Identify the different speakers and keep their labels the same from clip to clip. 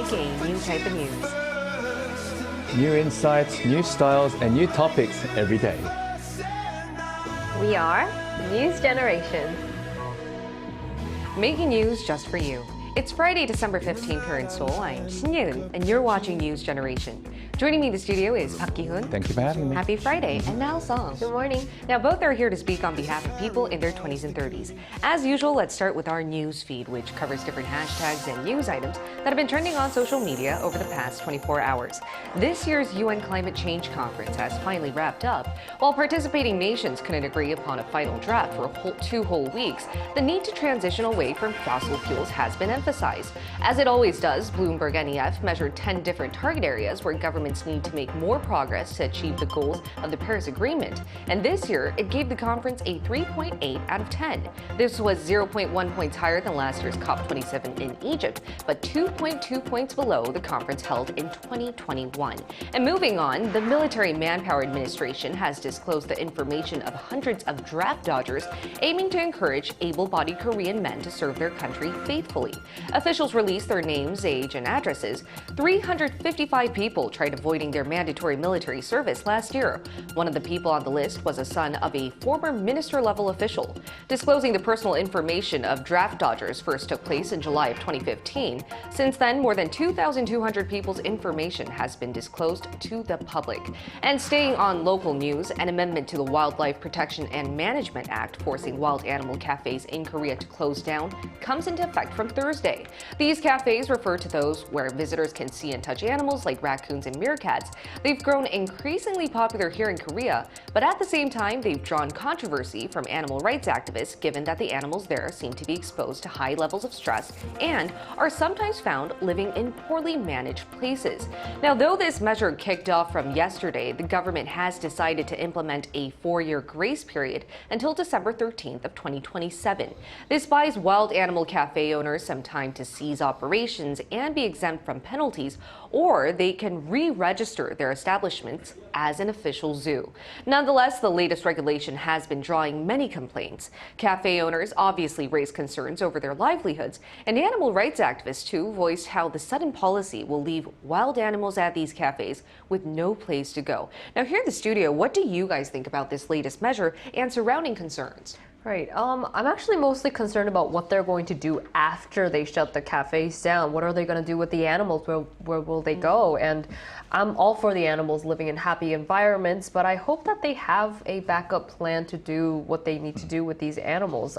Speaker 1: make a new type of news.
Speaker 2: New insights, new styles, and new topics every day.
Speaker 1: We are News Generation. Making news just for you. It's Friday, December 15th here in Seoul. I'm Shin Ye-eun, and you're watching News Generation. Joining me in the studio is Park Ki-hoon.
Speaker 2: Thank you for having me.
Speaker 1: Happy Friday. And now Song.
Speaker 3: Good morning.
Speaker 1: Now, both are here to speak on behalf of people in their 20s and 30s. As usual, let's start with our news feed, which covers different hashtags and news items that have been trending on social media over the past 24 hours. This year's UN Climate Change Conference has finally wrapped up. While participating nations couldn't agree upon a final draft for two whole weeks, the need to transition away from fossil fuels has been emphasized. As it always does, Bloomberg NEF measured 10 different target areas where governments need to make more progress to achieve the goals of the Paris Agreement. And this year, it gave the conference a 3.8 out of 10. This was 0.1 points higher than last year's COP27 in Egypt, but 2.2 points below the conference held in 2021. And moving on, the Military Manpower Administration has disclosed the information of hundreds of draft dodgers aiming to encourage able-bodied Korean men to serve their country faithfully. Officials released their names, age, and addresses. 355 people tried avoiding their mandatory military service last year. One of the people on the list was a son of a former minister-level official. Disclosing the personal information of draft dodgers first took place in July of 2015. Since then, more than 2,200 people's information has been disclosed to the public. And staying on local news, an amendment to the Wildlife Protection and Management Act forcing wild animal cafes in Korea to close down comes into effect from Thursday. These cafes refer to those where visitors can see and touch animals like raccoons and meerkats. They've grown increasingly popular here in Korea, but at the same time, they've drawn controversy from animal rights activists given that the animals there seem to be exposed to high levels of stress and are sometimes found living in poorly managed places. Now, though this measure kicked off from yesterday, the government has decided to implement a 4-year grace period until December 13th of 2027. This buys wild animal cafe owners some time to cease operations and be exempt from penalties, or they can re-register their establishments as an official zoo. Nonetheless, the latest regulation has been drawing many complaints. Cafe owners obviously raised concerns over their livelihoods, and animal rights activists too voiced how the sudden policy will leave wild animals at these cafes with no place to go. Now, here in the studio, what do you guys think about this latest measure and surrounding concerns?
Speaker 3: Right. I'm actually mostly concerned about what they're going to do after they shut the cafes down. What are they going to do with the animals? Where will they go? And I'm all for the animals living in happy environments, but I hope that they have a backup plan to do what they need to do with these animals.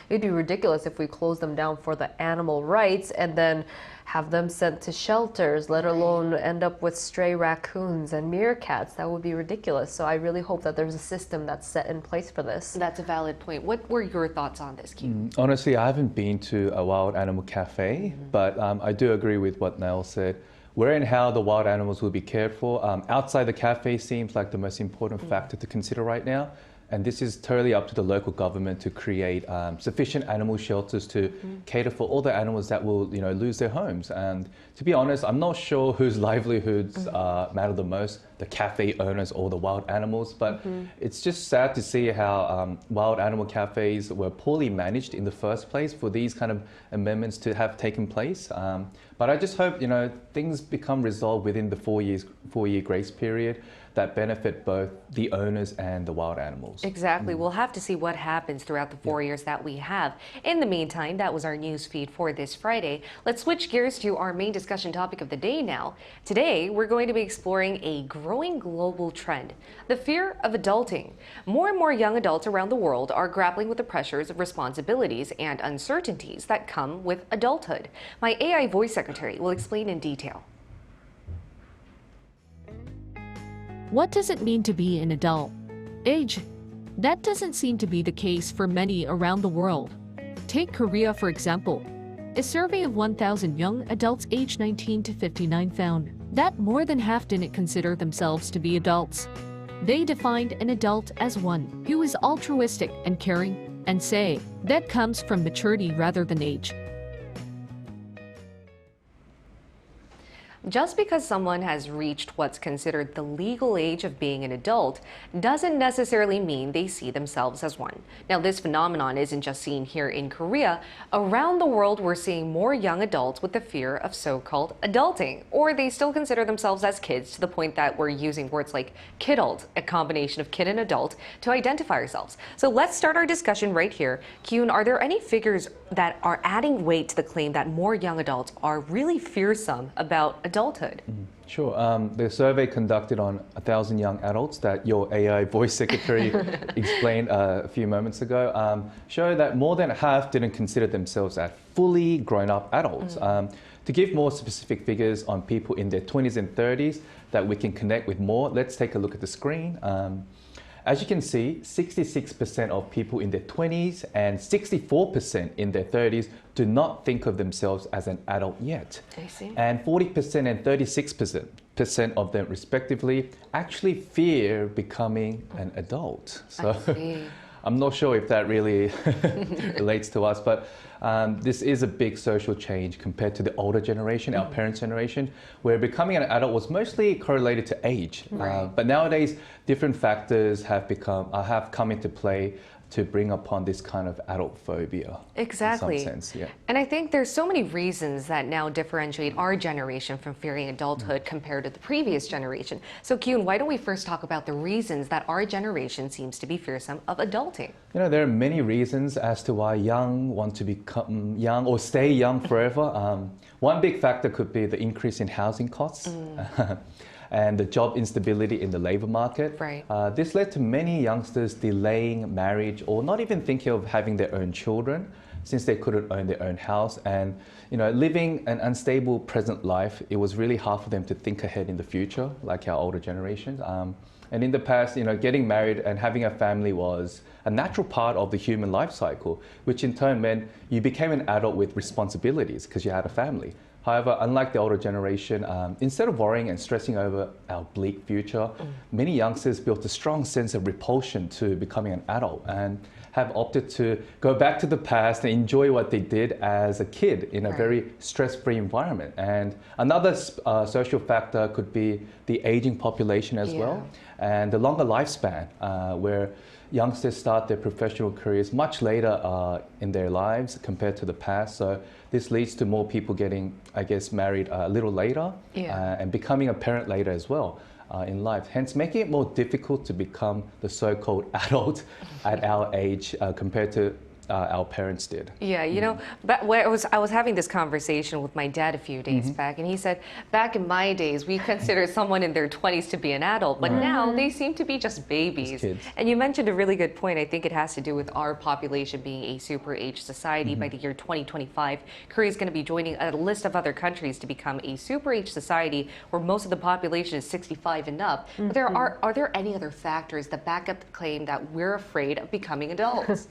Speaker 3: It'd be ridiculous if we close them down for the animal rights and then have them sent to shelters, let alone end up with stray raccoons and meerkats. That would be ridiculous. So I really hope that there's a system that's set in place for this.
Speaker 1: That's a valid point. What were your thoughts on this, Keith?
Speaker 2: Honestly, I haven't been to a wild animal cafe, but I do agree with what Nell said. Where and how the wild animals will be cared for, outside the cafe seems like the most important factor to consider right now. And this is totally up to the local government to create sufficient animal shelters to cater for all the animals that will, lose their homes. And to be honest, I'm not sure whose livelihoods matter the most, the cafe owners or the wild animals. But it's just sad to see how wild animal cafes were poorly managed in the first place for these kind of amendments to have taken place. But I just hope, things become resolved within the 4-year grace period that benefit both the owners and the wild animals.
Speaker 1: Exactly. We'll have to see what happens throughout the 4 years that we have. In the meantime, that was our news feed for this Friday. Let's switch gears to our main discussion topic of the day now. Today, we're going to be exploring a growing global trend, the fear of adulting. More and more young adults around the world are grappling with the pressures of responsibilities and uncertainties that come with adulthood. My AI voice secretary will explain in detail.
Speaker 4: What does it mean to be an adult? Age. That doesn't seem to be the case for many around the world. Take Korea, for example. A survey of 1,000 young adults aged 19 to 59 found that more than half didn't consider themselves to be adults. They defined an adult as one who is altruistic and caring, and say that comes from maturity rather than age.
Speaker 1: Just because someone has reached what's considered the legal age of being an adult doesn't necessarily mean they see themselves as one. Now, this phenomenon isn't just seen here in Korea. Around the world, we're seeing more young adults with the fear of so-called adulting, or they still consider themselves as kids to the point that we're using words like Kidult, a combination of kid and adult, to identify ourselves. So let's start our discussion right here. Kyun, are there any figures that are adding weight to the claim that more young adults are really fearsome about adulthood?
Speaker 2: Sure. The survey conducted on 1,000 young adults that your AI voice secretary explained a few moments ago show that more than half didn't consider themselves as fully grown-up adults. To give more specific figures on people in their 20s and 30s that we can connect with more, let's take a look at the screen. As you can see, 66% of people in their 20s and 64% in their 30s do not think of themselves as an adult yet.
Speaker 1: I see.
Speaker 2: And 40% and 36% of them, respectively, actually fear becoming an adult. So I'm not sure if that really relates to us, but this is a big social change compared to the older generation, our parents' generation, where becoming an adult was mostly correlated to age. But nowadays, different factors have come into play to bring upon this kind of adult phobia.
Speaker 1: Exactly.
Speaker 2: In some sense, yeah.
Speaker 1: And I think there's so many reasons that now differentiate our generation from fearing adulthood compared to the previous generation. So Kyun, why don't we first talk about the reasons that our generation seems to be fearsome of adulting?
Speaker 2: You know, there are many reasons as to why young want to become young or stay young forever. One big factor could be the increase in housing costs. And the job instability in the labor market.
Speaker 1: Right.
Speaker 2: This led to many youngsters delaying marriage or not even thinking of having their own children since they couldn't own their own house. And you know, living an unstable present life, it was really hard for them to think ahead in the future, like our older generations. And in the past, you know, getting married and having a family was a natural part of the human life cycle, which in turn meant you became an adult with responsibilities because you had a family. However, unlike the older generation, instead of worrying and stressing over our bleak future, many youngsters built a strong sense of repulsion to becoming an adult and have opted to go back to the past and enjoy what they did as a kid in a very stress-free environment. And another social factor could be the aging population as well, and the longer lifespan, where youngsters start their professional careers much later in their lives compared to the past. So this leads to more people getting, I guess, married a little later and becoming a parent later as well in life. Hence, making it more difficult to become the so-called adult at our age compared to our parents did.
Speaker 1: Yeah, you know, but I was having this conversation with my dad a few days back, and he said, back in my days, we considered someone in their 20s to be an adult, but now they seem to be just babies.
Speaker 2: Just kids.
Speaker 1: And you mentioned a really good point. I think it has to do with our population being a super age society. By the year 2025, Korea is going to be joining a list of other countries to become a super age society where most of the population is 65 and up. But are there any other factors that back up the claim that we're afraid of becoming adults?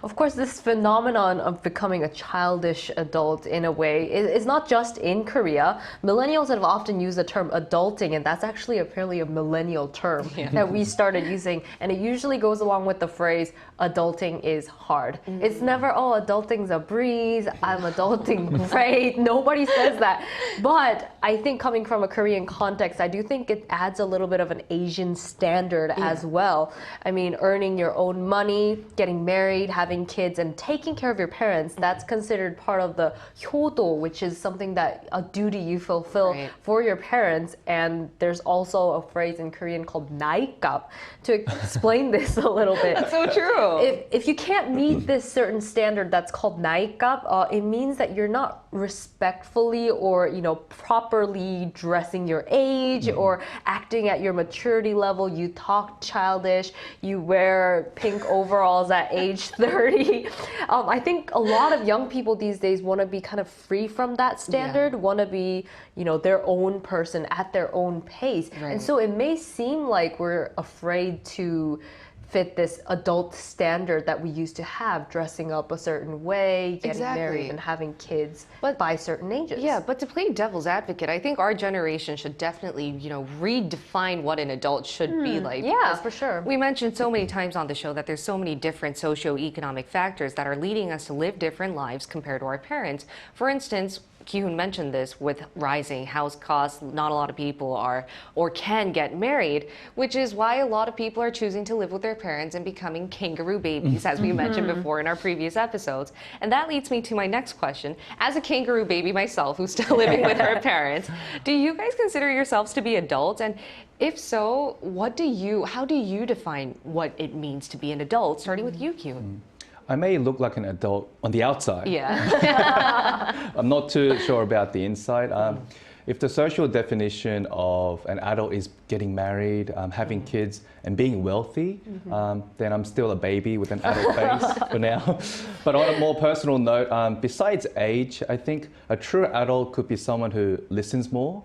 Speaker 3: Of course, this phenomenon of becoming a childish adult in a way is not just in Korea. Millennials have often used the term adulting, and that's actually apparently a millennial term that we started using. And it usually goes along with the phrase, adulting is hard. It's never, oh, adulting's a breeze, I'm adulting great. Nobody says that. But I think coming from a Korean context, I do think it adds a little bit of an Asian standard as well. I mean, earning your own money, getting married, having kids, and taking care of your parents, that's considered part of the 효도, which is something that a duty you fulfill for your parents. And there's also a phrase in Korean called 나이값 to explain this a little bit.
Speaker 1: That's so true.
Speaker 3: If you can't meet this certain standard that's called 나이값, it means that you're not respectfully or properly dressing your age or acting at your maturity level. You talk childish, you wear pink overalls at age 30. I think a lot of young people these days want to be kind of free from that standard, want to be, their own person at their own pace. And so it may seem like we're afraid to fit this adult standard that we used to have, dressing up a certain way, getting married and having kids by certain ages.
Speaker 1: Yeah, but to play devil's advocate, I think our generation should definitely, redefine what an adult should be like.
Speaker 3: Yeah, for sure.
Speaker 1: We mentioned so many times on the show that there's so many different socioeconomic factors that are leading us to live different lives compared to our parents. For instance, Ki-hoon mentioned this with rising house costs. Not a lot of people are or can get married, which is why a lot of people are choosing to live with their parents and becoming kangaroo babies, as we mentioned before in our previous episodes. And that leads me to my next question. As a kangaroo baby myself, who's still living with her parents, do you guys consider yourselves to be adults? And if so, how do you define what it means to be an adult? Starting with you, Ki-hoon.
Speaker 2: I may look like an adult on the outside.
Speaker 1: Yeah.
Speaker 2: I'm not too sure about the inside. If the social definition of an adult is getting married, having kids, and being wealthy, then I'm still a baby with an adult face for now. But on a more personal note, besides age, I think a true adult could be someone who listens more,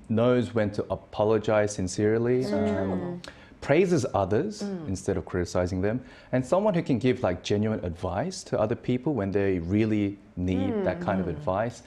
Speaker 2: knows when to apologize sincerely, praises others instead of criticizing them, and someone who can give like genuine advice to other people when they really need that kind of advice.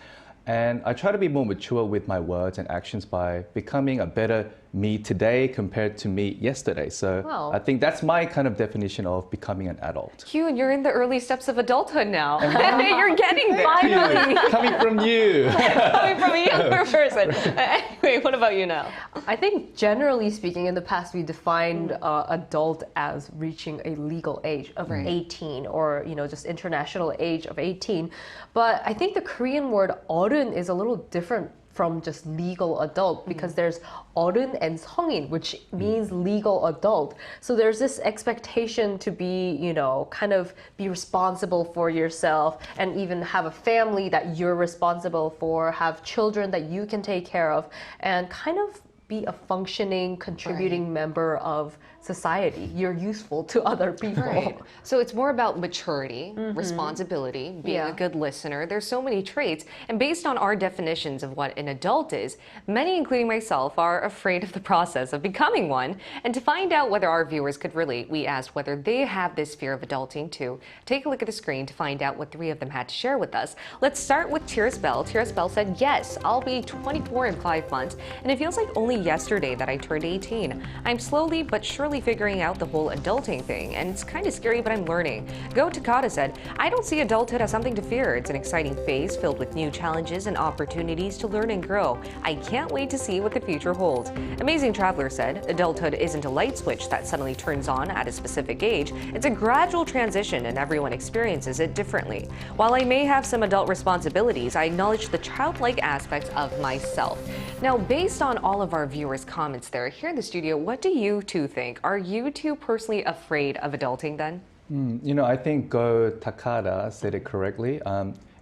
Speaker 2: And I try to be more mature with my words and actions by becoming a better me today compared to me yesterday. So
Speaker 3: Wow.
Speaker 2: I think that's my kind of definition of becoming an adult.
Speaker 1: Ki-hoon, you're in the early steps of adulthood now. You're getting there.
Speaker 3: Finally.
Speaker 2: Coming from you.
Speaker 1: Coming from a younger person. Anyway, what about you now?
Speaker 3: I think generally speaking, in the past, we defined adult as reaching a legal age of 18 or, just international age of 18. But I think the Korean word 어른 is a little different from just legal adult because there's 어른 and 성인, which means legal adult. So there's this expectation to be, kind of be responsible for yourself and even have a family that you're responsible for, have children that you can take care of, and kind of be a functioning, contributing member of society. You're useful to other people.
Speaker 1: Right. So it's more about maturity, responsibility, being a good listener. There's so many traits. And based on our definitions of what an adult is, many, including myself, are afraid of the process of becoming one. And to find out whether our viewers could relate, we asked whether they have this fear of adulting too. Take a look at the screen to find out what 3 of them had to share with us. Let's start with Tiras Bell. Tiras Bell said, yes, I'll be 24 in 5 months. And it feels like only yesterday that I turned 18. I'm slowly but surely figuring out the whole adulting thing, and it's kind of scary, but I'm learning. Go Takata said, I don't see adulthood as something to fear. It's an exciting phase filled with new challenges and opportunities to learn and grow. I can't wait to see what the future holds. Amazing Traveler said, adulthood isn't a light switch that suddenly turns on at a specific age. It's a gradual transition and everyone experiences it differently. While I may have some adult responsibilities, I acknowledge the childlike aspects of myself. Now, based on all of our viewers' comments there, here in the studio, what do you two think? Are you two personally afraid of adulting then?
Speaker 2: I think Go Takada said it correctly.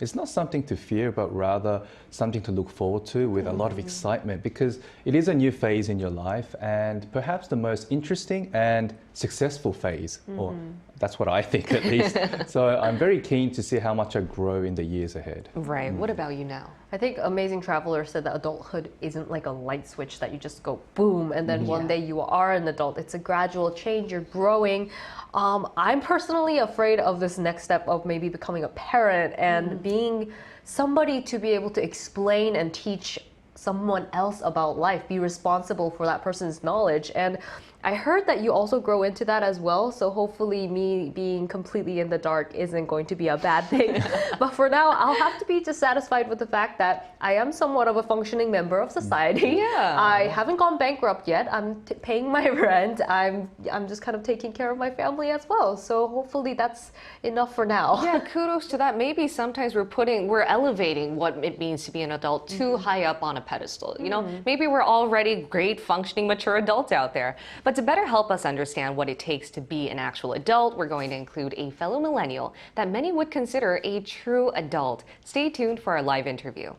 Speaker 2: It's not something to fear, but rather something to look forward to with a lot of excitement, because it is a new phase in your life and perhaps the most interesting and successful phase, or that's what I think at least. So I'm very keen to see how much I grow in the years ahead.
Speaker 1: Right. What about you now?
Speaker 3: I think Amazing Traveler said that adulthood isn't like a light switch that you just go boom and then one day you are an adult. It's a gradual change, you're growing. I'm personally afraid of this next step of maybe becoming a parent and being somebody to be able to explain and teach someone else about life, be responsible for that person's knowledge. And I heard that you also grow into that as well, so hopefully me being completely in the dark isn't going to be a bad thing. But for now, I'll have to be dissatisfied with the fact that I am somewhat of a functioning member of society.
Speaker 1: Yeah.
Speaker 3: I haven't gone bankrupt yet. I'm paying my rent. I'm just kind of taking care of my family as well. So hopefully that's enough for now.
Speaker 1: Yeah, kudos to that. Maybe sometimes we're elevating what it means to be an adult too high up on a pedestal. Maybe we're already great, functioning, mature adults out there. But to better help us understand what it takes to be an actual adult, we're going to include a fellow millennial that many would consider a true adult. Stay tuned for our live interview.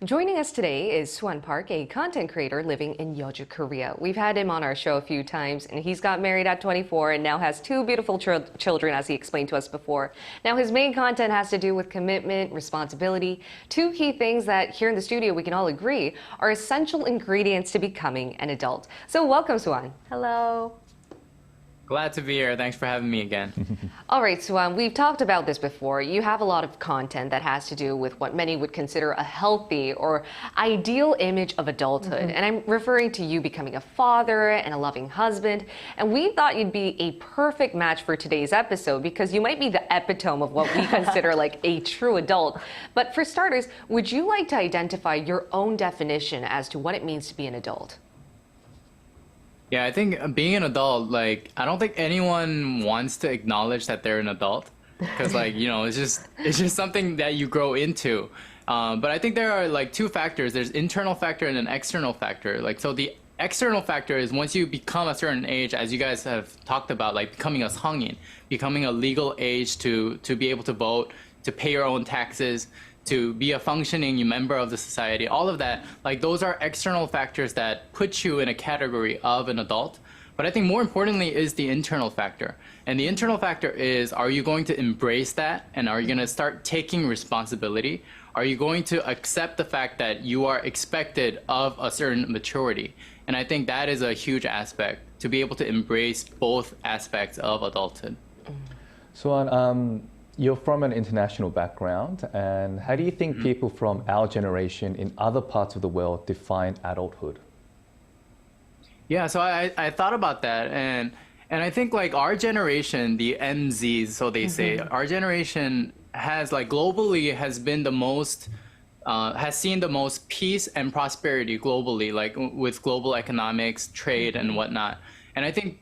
Speaker 1: Joining us today is Swan Park, a content creator living in Yeoju, Korea. We've had him on our show a few times, and he's got married at 24 and now has two beautiful children, as he explained to us before. Now, his main content has to do with commitment, responsibility, two key things that here in the studio we can all agree are essential ingredients to becoming an adult. So welcome, Swan.
Speaker 3: Hello.
Speaker 5: Glad to be here. Thanks for having me again.
Speaker 1: All right, Swan, we've talked about this before. You have a lot of content that has to do with what many would consider a healthy or ideal image of adulthood. And I'm referring to you becoming a father and a loving husband. And we thought you'd be a perfect match for today's episode because you might be the epitome of what we consider like a true adult. But for starters, would you like to identify your own definition as to what it means to be an adult?
Speaker 5: Yeah, I think being an adult, like, I don't think anyone wants to acknowledge that they're an adult because, like, you know, it's just something that you grow into. But I think there are like two factors. There's internal factor and an external factor. Like, so the external factor is once you become a certain age, as you guys have talked about, like becoming a 성인, becoming a legal age to be able to vote, to pay your own taxes, to be a functioning member of the society, all of that, like those are external factors that put you in a category of an adult. But I think more importantly is the internal factor. And the internal factor is, are you going to embrace that? And are you going to start taking responsibility? Are you going to accept the fact that you are expected of a certain maturity? And I think that is a huge aspect, to be able to embrace both aspects of adulthood.
Speaker 2: So, you're from an international background, and how do you think people from our generation in other parts of the world define adulthood?
Speaker 5: Yeah, so I thought about that, and I think like our generation, the MZs, so they say, our generation has like globally has been the most, has seen the most peace and prosperity globally, like with global economics, trade, and whatnot. And I think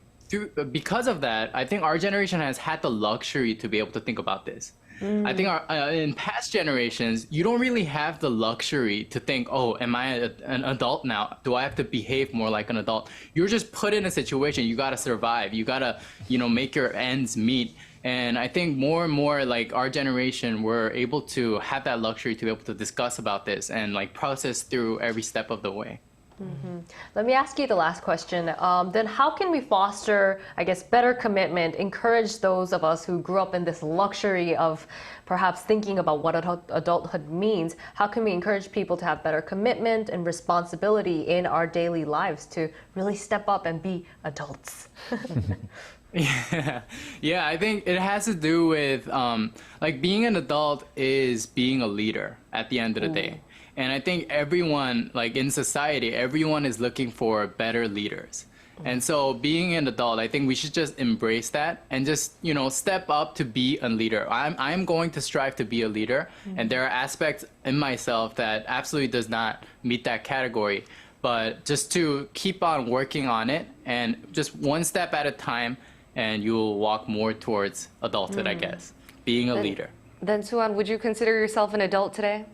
Speaker 5: because of that, I think our generation has had the luxury to be able to think about this. I think in past generations, you don't really have the luxury to think, oh, am I an adult now? Do I have to behave more like an adult? You're just put in a situation, you gotta survive. You gotta, you know, make your ends meet. And I think more and more, like our generation, we're able to have that luxury to be able to discuss about this and like process through every step of the way.
Speaker 3: Let me ask you the last question. Then how can we foster, I guess, better commitment, encourage those of us who grew up in this luxury of perhaps thinking about what adulthood means? How can we encourage people to have better commitment and responsibility in our daily lives to really step up and be adults?
Speaker 5: Yeah, I think it has to do with like being an adult is being a leader at the end of the day. And I think everyone, like in society, everyone is looking for better leaders. And so being an adult, I think we should just embrace that and just, you know, step up to be a leader. I'm going to strive to be a leader. And there are aspects in myself that absolutely does not meet that category. But just to keep on working on it and just one step at a time, and you'll walk more towards adulthood, I guess, being a leader.
Speaker 1: Then, Suan, would you consider yourself an adult today?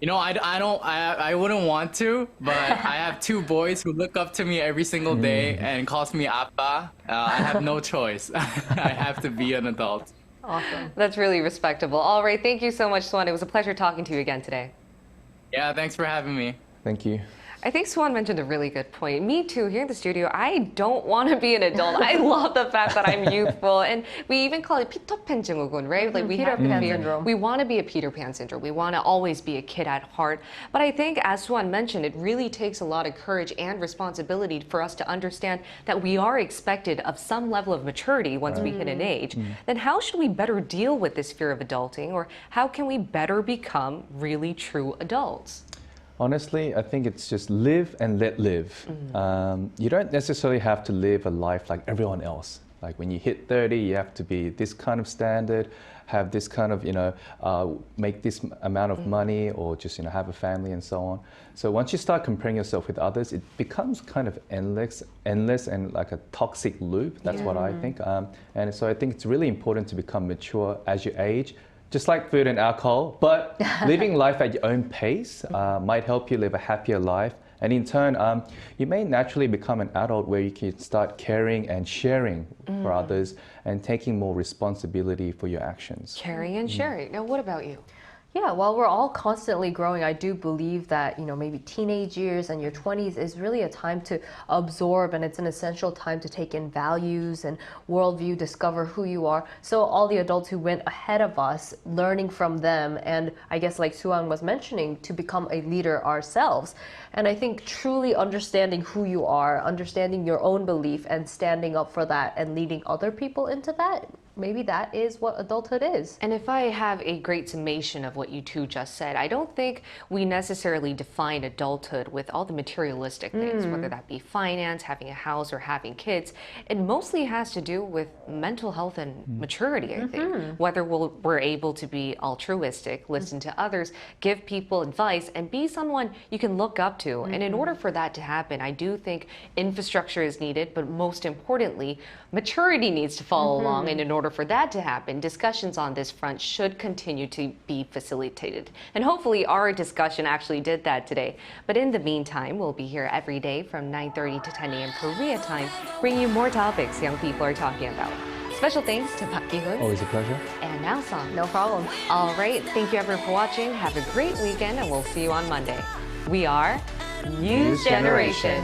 Speaker 5: You know, I wouldn't want to, but I have two boys who look up to me every single day and calls me Appa. I have no choice. I have to be an adult.
Speaker 3: Awesome.
Speaker 1: That's really respectable. All right, thank you so much, Swan. It was a pleasure talking to you again today.
Speaker 5: Yeah, thanks for having me.
Speaker 2: Thank you.
Speaker 1: I think Swan mentioned a really good point. Me too, here in the studio, I don't want to be an adult. I love the fact that I'm youthful. And we even call it 피터팬증후군, right? Like we have
Speaker 3: Peterpan syndrome.
Speaker 1: We want to be a Peter Pan syndrome. We want to always be a kid at heart. But I think, as Swan mentioned, it really takes a lot of courage and responsibility for us to understand that we are expected of some level of maturity once we hit an age. Then how should we better deal with this fear of adulting? Or how can we better become really true adults?
Speaker 2: Honestly, I think it's just live and let live. You don't necessarily have to live a life like everyone else. Like when you hit 30, you have to be this kind of standard, have this kind of, you know, make this amount of money or just, you know, have a family and so on. So once you start comparing yourself with others, it becomes kind of endless and like a toxic loop. That's what I think. And so I think it's really important to become mature as you age. Just like food and alcohol, but living life at your own pace might help you live a happier life. And in turn, you may naturally become an adult where you can start caring and sharing for others and taking more responsibility for your actions.
Speaker 1: Caring and sharing. Now, what about you?
Speaker 3: Yeah, while we're all constantly growing, I do believe that, maybe teenage years and your 20s is really a time to absorb, and it's an essential time to take in values and worldview, discover who you are. So all the adults who went ahead of us, learning from them, and I guess like Suan was mentioning, to become a leader ourselves. And I think truly understanding who you are, understanding your own belief and standing up for that and leading other people into that, maybe that is what adulthood is.
Speaker 1: And if I have a great summation of what you two just said, I don't think we necessarily define adulthood with all the materialistic things, whether that be finance, having a house, or having kids. It mostly has to do with mental health and maturity, I think. Whether we're able to be altruistic, listen to others, give people advice, and be someone you can look up to. And in order for that to happen, I do think infrastructure is needed, but most importantly, maturity needs to follow along. And in order for that to happen, discussions on this front should continue to be facilitated. And hopefully our discussion actually did that today. But in the meantime, we'll be here every day from 9:30 to 10 a.m. Korea time, bringing you more topics young people are talking about. Special thanks to Park Ki-hoon
Speaker 2: Always a pleasure.
Speaker 1: and Nao-song.
Speaker 3: No problem.
Speaker 1: All right, thank you everyone for watching. Have a great weekend, and we'll see you on Monday. We are News Generation.